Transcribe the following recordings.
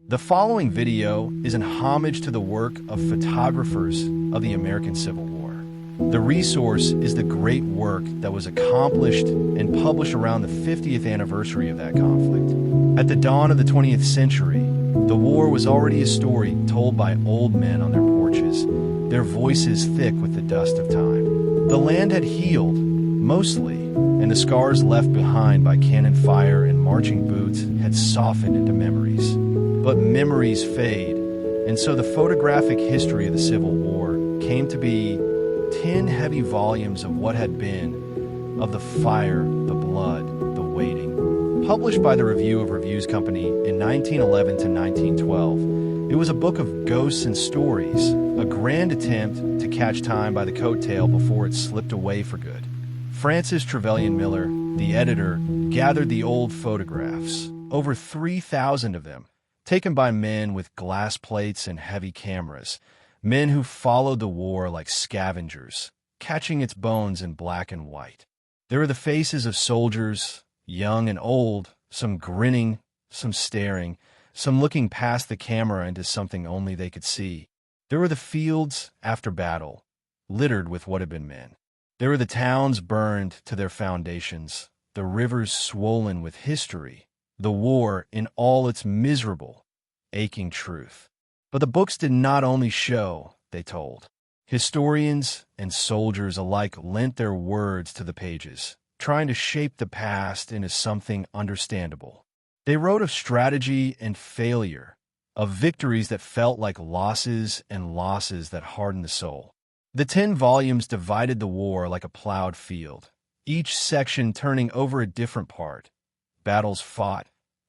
The following video is an homage to the work of photographers of the American Civil War. The resource is the great work that was accomplished and published around the 50th anniversary of that conflict. At the dawn of the 20th century, the war was already a story told by old men on their porches, their voices thick with the dust of time. The land had healed, mostly, and the scars left behind by cannon fire and marching boots had softened into memories. But memories fade, and so the photographic history of the Civil War came to be 10 heavy volumes of what had been, of the fire, the blood, the waiting. Published by the Review of Reviews Company in 1911 to 1912, it was a book of ghosts and stories, a grand attempt to catch time by the coattail before it slipped away for good. Francis Trevelyan Miller, the editor, gathered the old photographs, over 3,000 of them, taken by men with glass plates and heavy cameras, men who followed the war like scavengers, catching its bones in black and white. There were the faces of soldiers, young and old, some grinning, some staring, some looking past the camera into something only they could see. There were the fields after battle, littered with what had been men. There were the towns burned to their foundations, the rivers swollen with history, the war in all its miserable, aching truth. But the books did not only show, they told. Historians and soldiers alike lent their words to the pages, trying to shape the past into something understandable. They wrote of strategy and failure, of victories that felt like losses and losses that hardened the soul. The 10 volumes divided the war like a plowed field, each section turning over a different part. Battles fought,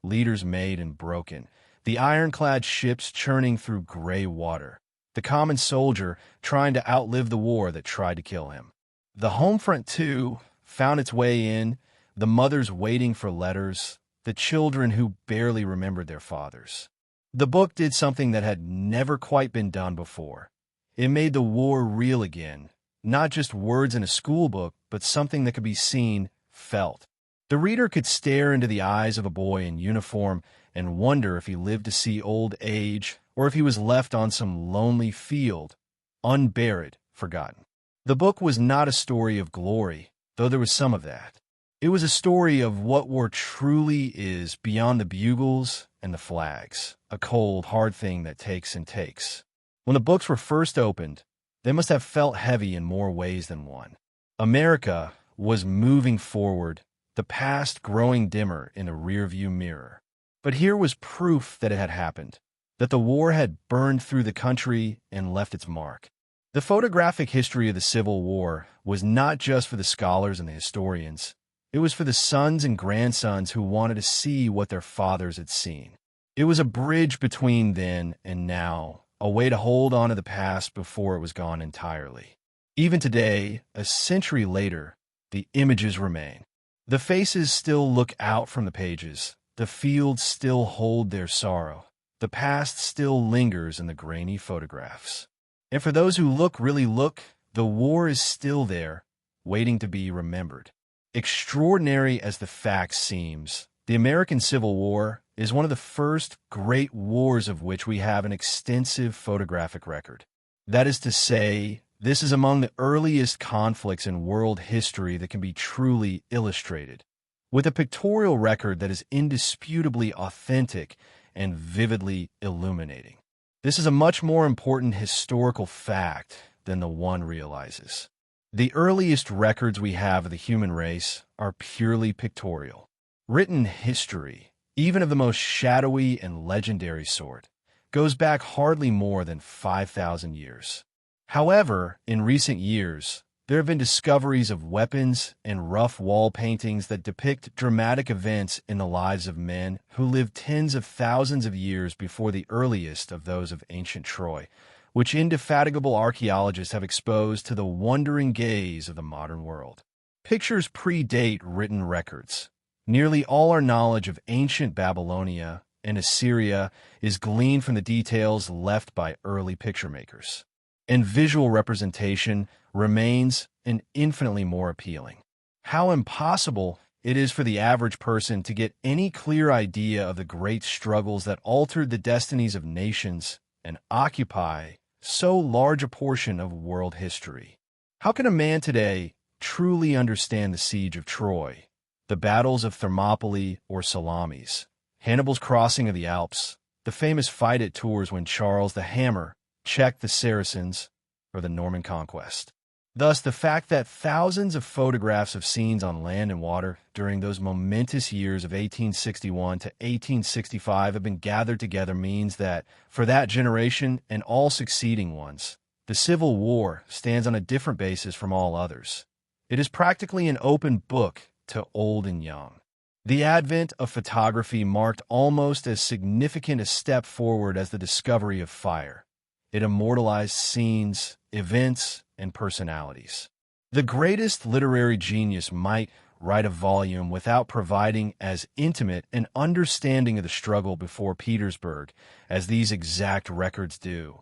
leaders made and broken, the ironclad ships churning through gray water, the common soldier trying to outlive the war that tried to kill him. The home front, too, found its way in, the mothers waiting for letters, the children who barely remembered their fathers. The book did something that had never quite been done before. It made the war real again, not just words in a school book, but something that could be seen, felt. The reader could stare into the eyes of a boy in uniform and wonder if he lived to see old age or if he was left on some lonely field, unburied, forgotten. The book was not a story of glory, though there was some of that. It was a story of what war truly is beyond the bugles and the flags, a cold, hard thing that takes and takes. When the books were first opened, they must have felt heavy in more ways than one. America was moving forward, the past growing dimmer in the rearview mirror. But here was proof that it had happened, that the war had burned through the country and left its mark. The photographic history of the Civil War was not just for the scholars and the historians. It was for the sons and grandsons who wanted to see what their fathers had seen. It was a bridge between then and now, a way to hold on to the past before it was gone entirely. Even today, a century later, the images remain. The faces still look out from the pages. The fields still hold their sorrow. The past still lingers in the grainy photographs. And for those who really look, the war is still there, waiting to be remembered. Extraordinary as the fact seems, the American Civil War is one of the first great wars of which we have an extensive photographic record. That is to say, this is among the earliest conflicts in world history that can be truly illustrated, with a pictorial record that is indisputably authentic and vividly illuminating. This is a much more important historical fact than the one realizes. The earliest records we have of the human race are purely pictorial. Written history, even of the most shadowy and legendary sort, goes back hardly more than 5,000 years. However, in recent years, there have been discoveries of weapons and rough wall paintings that depict dramatic events in the lives of men who lived tens of thousands of years before the earliest of those of ancient Troy, which indefatigable archaeologists have exposed to the wondering gaze of the modern world. Pictures predate written records. Nearly all our knowledge of ancient Babylonia and Assyria is gleaned from the details left by early picture makers. And visual representation remains and infinitely more appealing. How impossible it is for the average person to get any clear idea of the great struggles that altered the destinies of nations and occupy so large a portion of world history. How can a man today truly understand the siege of Troy, the battles of Thermopylae or Salamis, Hannibal's crossing of the Alps, the famous fight at Tours when Charles the Hammer checked the Saracens, or the Norman conquest? Thus, the fact that thousands of photographs of scenes on land and water during those momentous years of 1861 to 1865 have been gathered together means that, for that generation and all succeeding ones, the Civil War stands on a different basis from all others. It is practically an open book to old and young. The advent of photography marked almost as significant a step forward as the discovery of fire. It immortalized scenes, events, and personalities. The greatest literary genius might write a volume without providing as intimate an understanding of the struggle before Petersburg as these exact records do.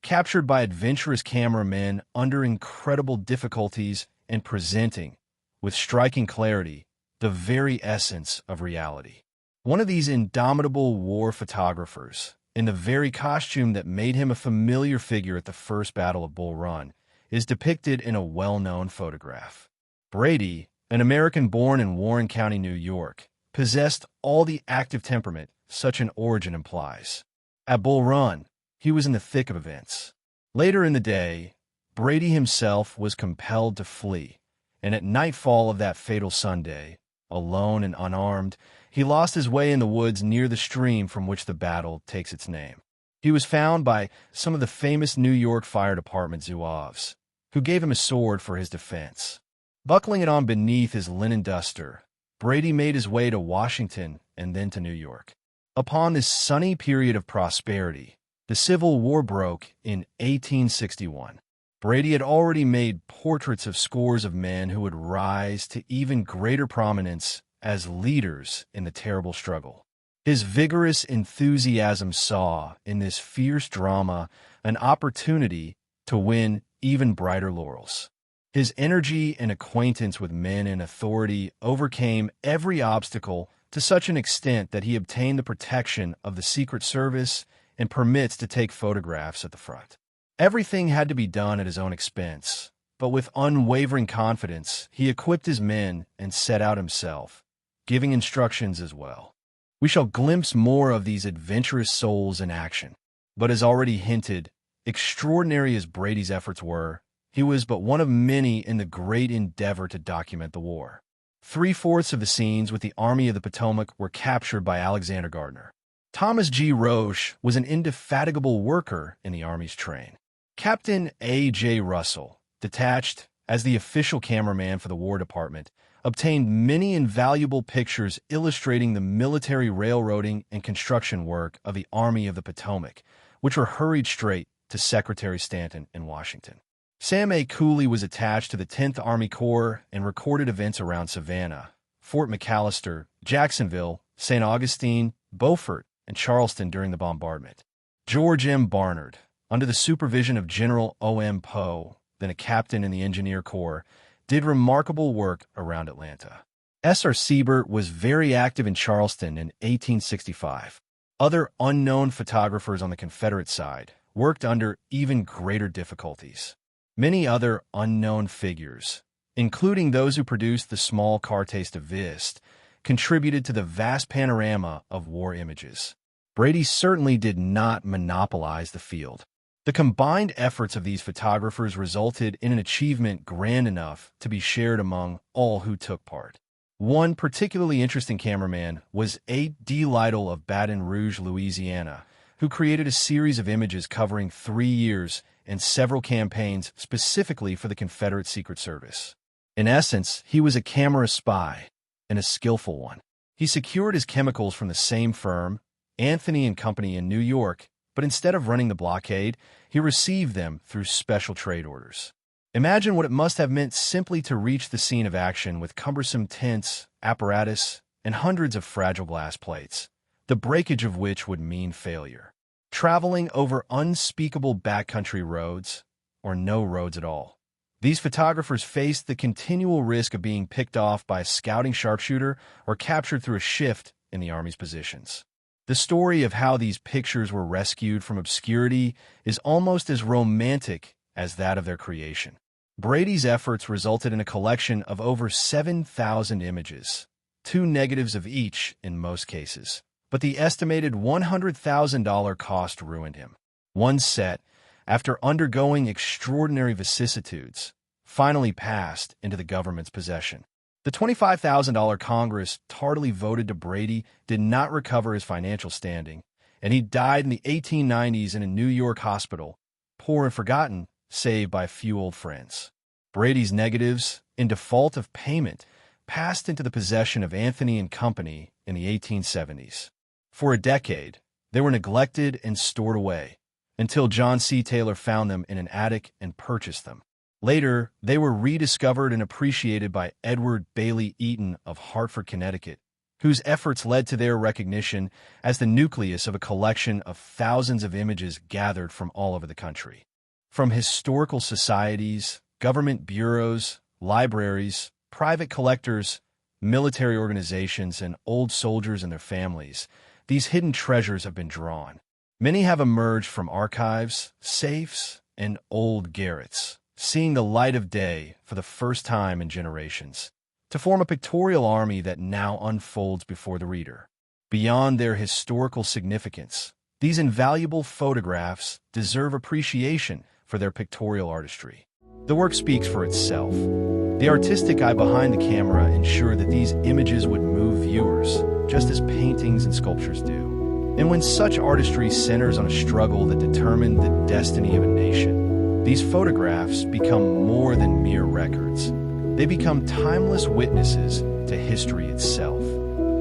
Captured by adventurous cameramen under incredible difficulties and presenting, with striking clarity, the very essence of reality. One of these indomitable war photographers, in the very costume that made him a familiar figure at the First Battle of Bull Run, is depicted in a well-known photograph. Brady, an American born in Warren County, New York, possessed all the active temperament such an origin implies. At Bull Run, he was in the thick of events. Later in the day, Brady himself was compelled to flee, and at nightfall of that fatal Sunday, alone and unarmed, he lost his way in the woods near the stream from which the battle takes its name. He was found by some of the famous New York Fire Department zouaves, who gave him a sword for his defense. Buckling it on beneath his linen duster, Brady made his way to Washington and then to New York. Upon this sunny period of prosperity, the Civil War broke in 1861. Brady had already made portraits of scores of men who would rise to even greater prominence as leaders in the terrible struggle. His vigorous enthusiasm saw in this fierce drama an opportunity to win even brighter laurels. His energy and acquaintance with men in authority overcame every obstacle to such an extent that he obtained the protection of the Secret Service and permits to take photographs at the front. Everything had to be done at his own expense, but with unwavering confidence, he equipped his men and set out himself, giving instructions as well. We shall glimpse more of these adventurous souls in action, but as already hinted, extraordinary as Brady's efforts were, he was but one of many in the great endeavor to document the war. 3/4 of the scenes with the Army of the Potomac were captured by Alexander Gardner. Thomas G. Roche was an indefatigable worker in the Army's train. Captain A. J. Russell, detached as the official cameraman for the War Department, obtained many invaluable pictures illustrating the military railroading and construction work of the Army of the Potomac, which were hurried straight to Secretary Stanton in Washington. Sam A. Cooley was attached to the 10th Army Corps and recorded events around Savannah, Fort McAllister, Jacksonville, St. Augustine, Beaufort, and Charleston during the bombardment. George M. Barnard, under the supervision of General O. M. Poe, then a captain in the Engineer Corps, did remarkable work around Atlanta. S. R. Siebert was very active in Charleston in 1865. Other unknown photographers on the Confederate side worked under even greater difficulties. Many other unknown figures, including those who produced the small Carte de Vist, contributed to the vast panorama of war images. Brady certainly did not monopolize the field. The combined efforts of these photographers resulted in an achievement grand enough to be shared among all who took part. One particularly interesting cameraman was A. D. Lytle of Baton Rouge, Louisiana, who created a series of images covering 3 years and several campaigns specifically for the Confederate Secret Service. In essence, he was a camera spy, and a skillful one. He secured his chemicals from the same firm, Anthony and Company in New York, but instead of running the blockade, he received them through special trade orders. Imagine what it must have meant simply to reach the scene of action with cumbersome tents, apparatus, and hundreds of fragile glass plates, the breakage of which would mean failure. Traveling over unspeakable backcountry roads, or no roads at all, These photographers faced the continual risk of being picked off by a scouting sharpshooter or captured through a shift in the Army's positions. The story of how these pictures were rescued from obscurity is almost as romantic as that of their creation. Brady's efforts resulted in a collection of over 7,000 images, 2 negatives of each in most cases. But the estimated $100,000 cost ruined him. One set, after undergoing extraordinary vicissitudes, finally passed into the government's possession. The $25,000 Congress tardily voted to Brady did not recover his financial standing, and he died in the 1890s in a New York hospital, poor and forgotten, save by a few old friends. Brady's negatives, in default of payment, passed into the possession of Anthony and Company in the 1870s. For a decade, they were neglected and stored away, until John C. Taylor found them in an attic and purchased them. Later, they were rediscovered and appreciated by Edward Bailey Eaton of Hartford, Connecticut, whose efforts led to their recognition as the nucleus of a collection of thousands of images gathered from all over the country. From historical societies, government bureaus, libraries, private collectors, military organizations, and old soldiers and their families, these hidden treasures have been drawn. Many have emerged from archives, safes, and old garrets, seeing the light of day for the first time in generations, to form a pictorial army that now unfolds before the reader. Beyond their historical significance, these invaluable photographs deserve appreciation for their pictorial artistry. The work speaks for itself. The artistic eye behind the camera ensured that these images would move viewers, just as paintings and sculptures do. And when such artistry centers on a struggle that determined the destiny of a nation, these photographs become more than mere records. They become timeless witnesses to history itself.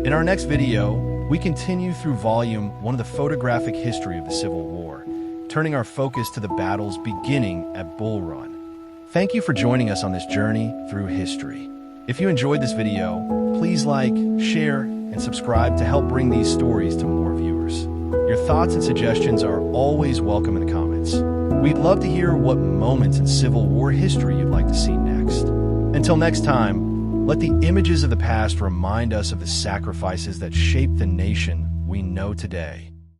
In our next video, we continue through Volume 1 of the photographic history of the Civil War, turning our focus to the battles beginning at Bull Run. Thank you for joining us on this journey through history. If you enjoyed this video, please like, share, and subscribe to help bring these stories to more viewers. Your thoughts and suggestions are always welcome in the comments. We'd love to hear what moments in Civil War history you'd like to see next. Until next time, let the images of the past remind us of the sacrifices that shaped the nation we know today.